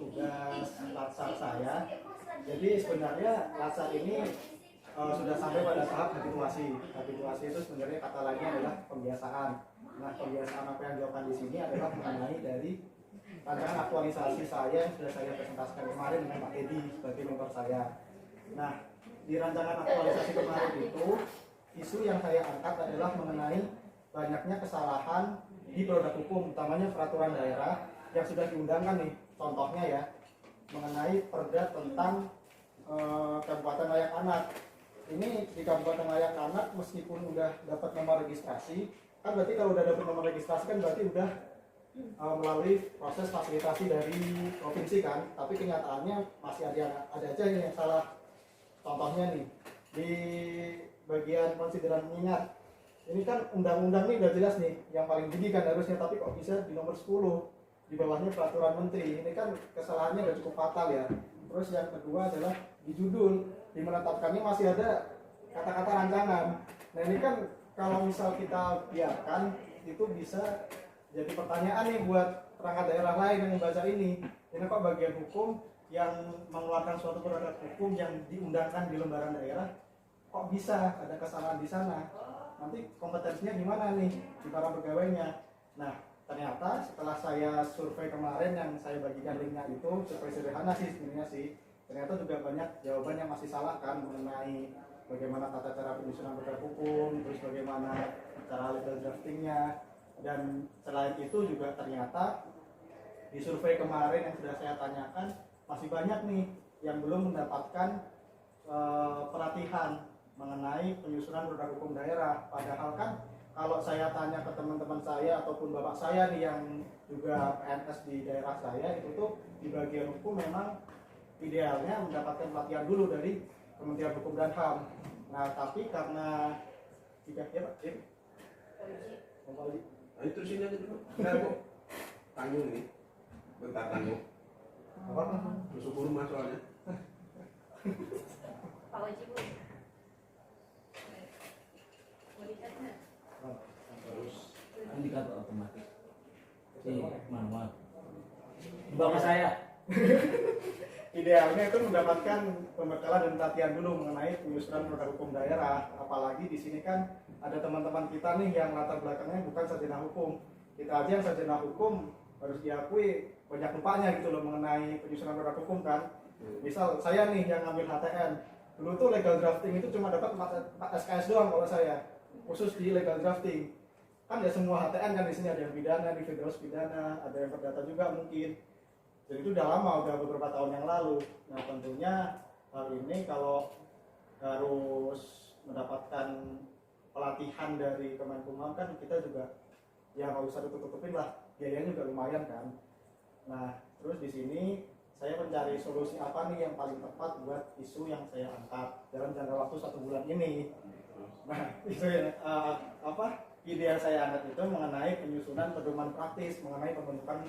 tugas latsar saya. Jadi sebenarnya latsar ini sudah sampai pada tahap habituasi. Habituasi itu sebenarnya kata lainnya adalah pembiasaan. Nah, pembiasaan apa yang dilakukan di sini adalah mengenai dari rancangan aktualisasi saya yang sudah saya presentasikan kemarin dengan Pak Edi sebagai mentor saya. Nah, di rancangan aktualisasi kemarin itu isu yang saya angkat adalah mengenai banyaknya kesalahan di produk hukum, utamanya peraturan daerah yang sudah diundangkan nih. Contohnya ya, mengenai perda tentang Kabupaten Layak Anak. Ini di Kabupaten Layak Anak meskipun udah dapat nomor registrasi, kan berarti kalau udah dapat nomor registrasi kan berarti udah melalui proses fasilitasi dari provinsi kan, tapi kenyataannya masih ada aja yang salah. Contohnya nih di bagian konsideran mengingat, ini kan undang-undang nih udah jelas nih yang paling tinggi kan harusnya, tapi kok bisa di nomor 10 di bawahnya peraturan menteri. Ini kan kesalahannya udah cukup fatal ya. Terus yang kedua adalah di judul, di menetapkannya masih ada kata-kata rancangan. Nah ini kan kalau misal kita biarkan, itu bisa jadi pertanyaan nih buat perangkat daerah lain yang membaca ini. Ini kok bagian hukum yang mengeluarkan suatu produk hukum yang diundangkan di lembaran daerah, kok bisa ada kesalahan di sana? Nanti kompetensinya gimana nih di para pegawainya? Nah, ternyata setelah saya survei kemarin yang saya bagikan linknya itu, survei sederhana sih sebenarnya sih, ternyata juga banyak jawaban yang masih salah kan mengenai bagaimana tata cara penyusunan produk hukum, terus bagaimana cara legal draftingnya, dan selain itu juga ternyata di survei kemarin yang sudah saya tanyakan masih banyak nih yang belum mendapatkan pelatihan mengenai penyusunan produk hukum daerah. Padahal kan kalau saya tanya ke teman-teman saya ataupun bapak saya nih yang juga PNS di daerah saya, itu tuh di bagian hukum memang idealnya mendapatkan pelatihan dulu dari Kementerian Hukum dan HAM. Nah tapi karena ya Pak, Ayo terusin aja dulu. Enggak kok. Tanggung nih. Bentar tanggung. Masuk rumah soalnya. Pak Wajib. Terus indikator otomatis. Manual. Di bawah saya. Idealnya itu mendapatkan pembekalan dan pelatihan dulu mengenai penyusunan produk hukum daerah. Apalagi di sini kan ada teman-teman kita nih yang latar belakangnya bukan sarjana hukum. Kita aja yang sarjana hukum harus diakui banyak lupanya gitu loh mengenai penyusunan produk hukum kan. Misal saya nih yang ngambil HTN, dulu tuh legal drafting itu cuma dapat 4 SKS doang kalau saya, khusus di legal drafting. Kan ya semua HTN kan di sini ada yang pidana, di federal pidana, ada yang perdata juga mungkin. Jadi itu udah lama, udah beberapa tahun yang lalu. Nah tentunya hal ini kalau harus mendapatkan pelatihan dari Kemenkumham kan kita juga ya nggak usah tutup-tutupin lah, biayanya juga lumayan kan. Nah terus di sini saya mencari solusi apa nih yang paling tepat buat isu yang saya angkat dalam jangka waktu 1 bulan ini. Nah isu yang ide yang saya angkat itu mengenai penyusunan pedoman praktis mengenai pembentukan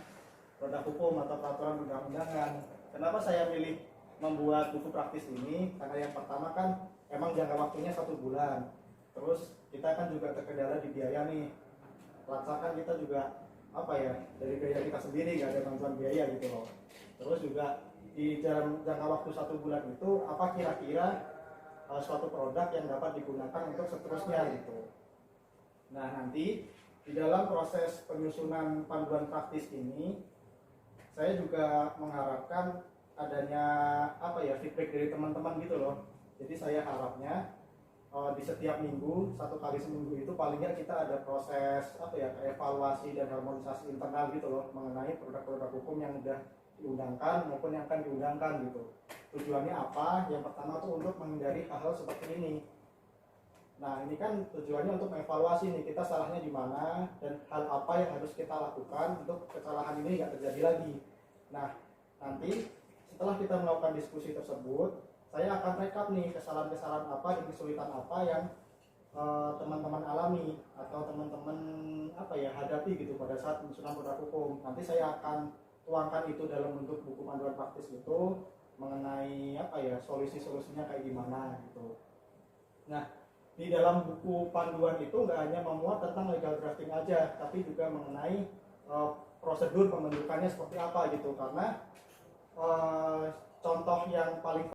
produk hukum atau peraturan undang-undangan. Kenapa saya milih membuat buku praktis ini? Karena yang pertama kan emang jangka waktunya 1 bulan. Terus kita kan juga terkendala di biaya nih. Latsar kan kita juga dari biaya kita sendiri, nggak ada bantuan biaya gitu loh. Terus juga di dalam jangka waktu 1 bulan itu apa kira-kira suatu produk yang dapat digunakan untuk seterusnya gitu. Nah nanti di dalam proses penyusunan panduan praktis ini saya juga mengharapkan adanya feedback dari teman-teman gitu loh. Jadi saya harapnya di setiap minggu, 1 kali seminggu itu paling nggak kita ada proses evaluasi dan harmonisasi internal gitu loh mengenai produk-produk hukum yang udah diundangkan maupun yang akan diundangkan gitu. Tujuannya apa? Yang pertama tuh untuk menghindari hal-hal seperti ini. Nah ini kan tujuannya untuk mengevaluasi nih kita salahnya di mana dan hal apa yang harus kita lakukan untuk kesalahan ini nggak terjadi lagi. Nah nanti setelah kita melakukan diskusi tersebut, saya akan rekap nih kesalahan-kesalahan apa dan kesulitan apa yang teman-teman alami atau teman-teman hadapi gitu pada saat penyusunan produk hukum. Nanti saya akan tuangkan itu dalam bentuk buku panduan praktis itu mengenai solusi-solusinya kayak gimana gitu. Nah di dalam buku panduan itu nggak hanya memuat tentang legal drafting aja, tapi juga mengenai prosedur pembentukannya seperti apa gitu. Karena contoh yang paling